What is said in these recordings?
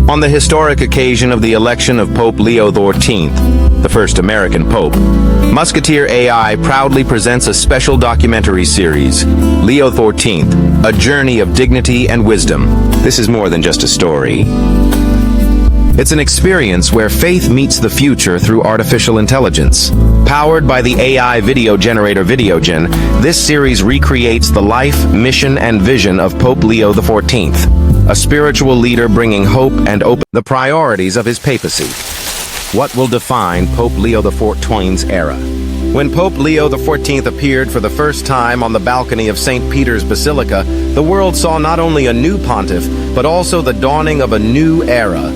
On the historic occasion of the election of Pope Leo XIV, the first American pope, Musketeer AI proudly presents a special documentary series, Leo XIV, A Journey of Dignity and Wisdom. This is more than just a story. It's an experience where faith meets the future through artificial intelligence. Powered by the AI video generator VideoGen, this series recreates the life, mission, and vision of Pope Leo XIV, a spiritual leader bringing hope and the priorities of his papacy. What will define Pope Leo XIV's era? When Pope Leo XIV appeared for the first time on the balcony of St. Peter's Basilica, the world saw not only a new pontiff, but also the dawning of a new era.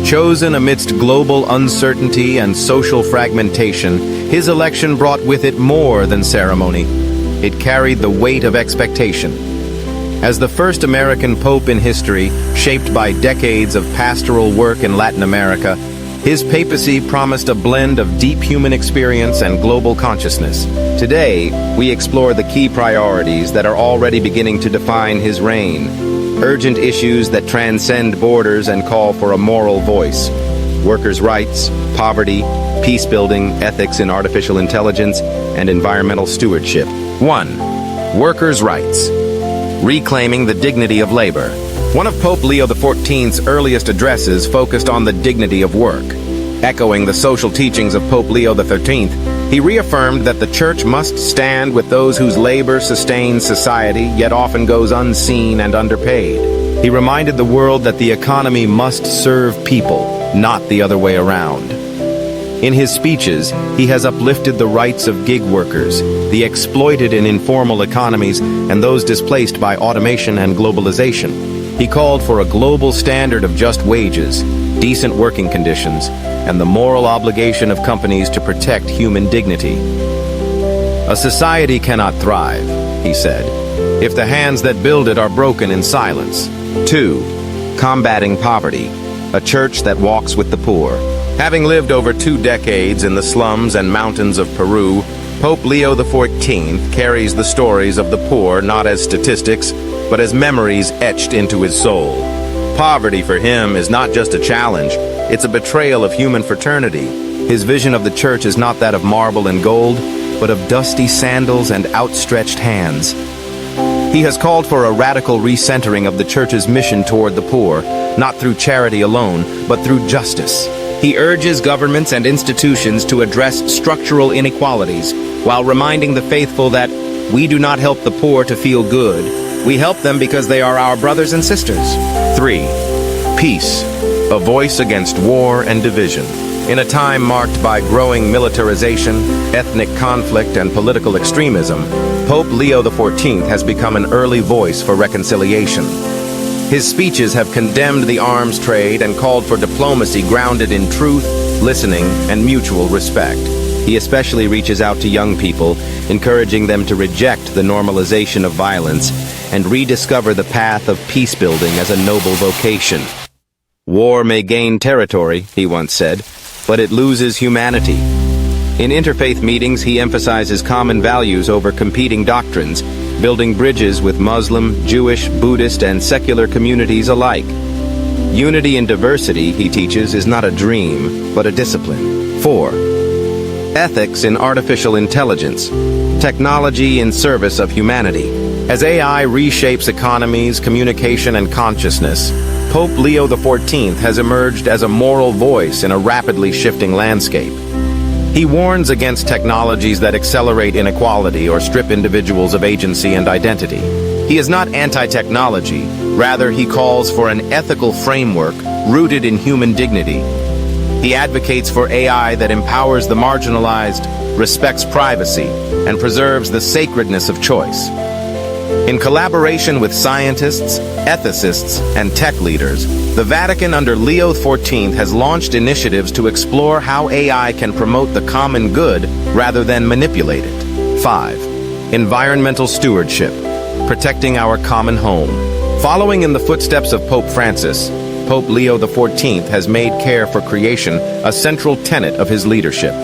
Chosen amidst global uncertainty and social fragmentation, his election brought with it more than ceremony. It carried the weight of expectation. As the first American pope in history, shaped by decades of pastoral work in Latin America, his papacy promised a blend of deep human experience and global consciousness. Today, we explore the key priorities that are already beginning to define his reign. Urgent issues that transcend borders and call for a moral voice. Workers' rights, poverty, peace-building, ethics in artificial intelligence, and environmental stewardship. 1. Workers' rights. Reclaiming the dignity of labor. One of Pope Leo XIV's earliest addresses focused on the dignity of work. Echoing the social teachings of Pope Leo XIII, he reaffirmed that the Church must stand with those whose labor sustains society, yet often goes unseen and underpaid. He reminded the world that the economy must serve people, not the other way around. In his speeches, he has uplifted the rights of gig workers, the exploited in informal economies, and those displaced by automation and globalization. He called for a global standard of just wages, decent working conditions, and the moral obligation of companies to protect human dignity. A society cannot thrive, he said, if the hands that build it are broken in silence. 2. Combating poverty, a church that walks with the poor. Having lived over 2 decades in the slums and mountains of Peru, Pope Leo XIV carries the stories of the poor not as statistics, but as memories etched into his soul. Poverty for him is not just a challenge, it's a betrayal of human fraternity. His vision of the church is not that of marble and gold, but of dusty sandals and outstretched hands. He has called for a radical recentering of the church's mission toward the poor, not through charity alone, but through justice. He urges governments and institutions to address structural inequalities, while reminding the faithful that we do not help the poor to feel good. We help them because they are our brothers and sisters. 3. Peace, a voice against war and division. In a time marked by growing militarization, ethnic conflict, and political extremism, Pope Leo XIV has become an early voice for reconciliation. His speeches have condemned the arms trade and called for diplomacy grounded in truth, listening, and mutual respect. He especially reaches out to young people, encouraging them to reject the normalization of violence and rediscover the path of peace-building as a noble vocation. War may gain territory, he once said, but it loses humanity. In interfaith meetings, he emphasizes common values over competing doctrines, building bridges with Muslim, Jewish, Buddhist, and secular communities alike. Unity in diversity, he teaches, is not a dream, but a discipline. 4. Ethics in artificial intelligence, technology in service of humanity. As AI reshapes economies, communication, and consciousness, Pope Leo XIV has emerged as a moral voice in a rapidly shifting landscape. He warns against technologies that accelerate inequality or strip individuals of agency and identity. He is not anti-technology, rather he calls for an ethical framework rooted in human dignity. He advocates for AI that empowers the marginalized, respects privacy, and preserves the sacredness of choice. In collaboration with scientists, ethicists, and tech leaders, the Vatican under Leo XIV has launched initiatives to explore how AI can promote the common good rather than manipulate it. 5. Environmental stewardship, protecting our common home. Following in the footsteps of Pope Francis, Pope Leo XIV has made care for creation a central tenet of his leadership.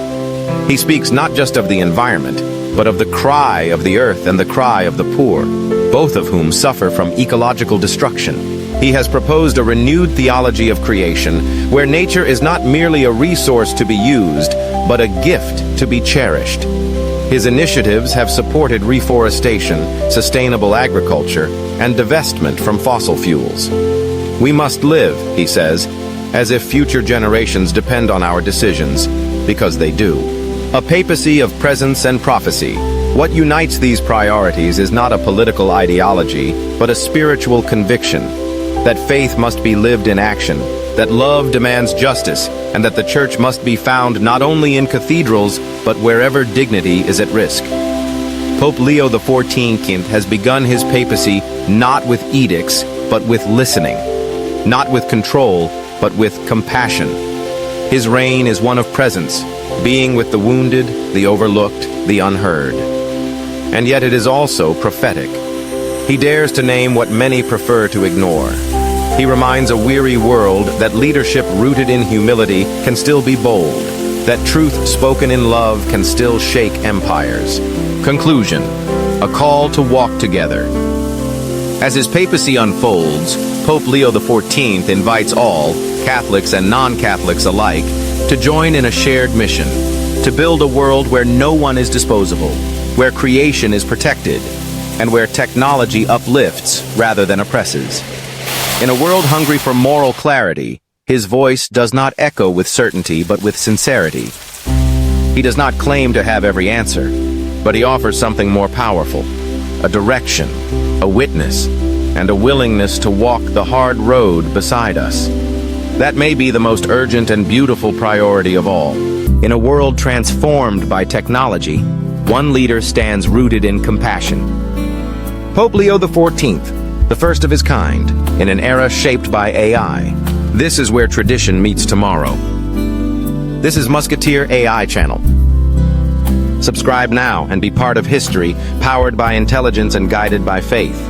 He speaks not just of the environment, but of the cry of the earth and the cry of the poor, both of whom suffer from ecological destruction. He has proposed a renewed theology of creation, where nature is not merely a resource to be used, but a gift to be cherished. His initiatives have supported reforestation, sustainable agriculture, and divestment from fossil fuels. We must live, he says, as if future generations depend on our decisions, because they do. A papacy of presence and prophecy. What unites these priorities is not a political ideology, but a spiritual conviction that faith must be lived in action, that love demands justice, and that the church must be found not only in cathedrals, but wherever dignity is at risk. Pope Leo XIV has begun his papacy not with edicts, but with listening, not with control, but with compassion. His reign is one of presence, being with the wounded, the overlooked, the unheard. And yet it is also prophetic. He dares to name what many prefer to ignore. He reminds a weary world that leadership rooted in humility can still be bold, that truth spoken in love can still shake empires. Conclusion: a call to walk together. As his papacy unfolds, Pope Leo XIV invites all, Catholics and non-Catholics alike, to join in a shared mission, to build a world where no one is disposable, where creation is protected, and where technology uplifts rather than oppresses. In a world hungry for moral clarity, his voice does not echo with certainty but with sincerity. He does not claim to have every answer, but he offers something more powerful: a direction, a witness, and a willingness to walk the hard road beside us. That may be the most urgent and beautiful priority of all. In a world transformed by technology, one leader stands rooted in compassion. Pope Leo XIV, the first of his kind, in an era shaped by AI. This is where tradition meets tomorrow. This is Musketeer AI channel. Subscribe now and be part of history, powered by intelligence and guided by faith.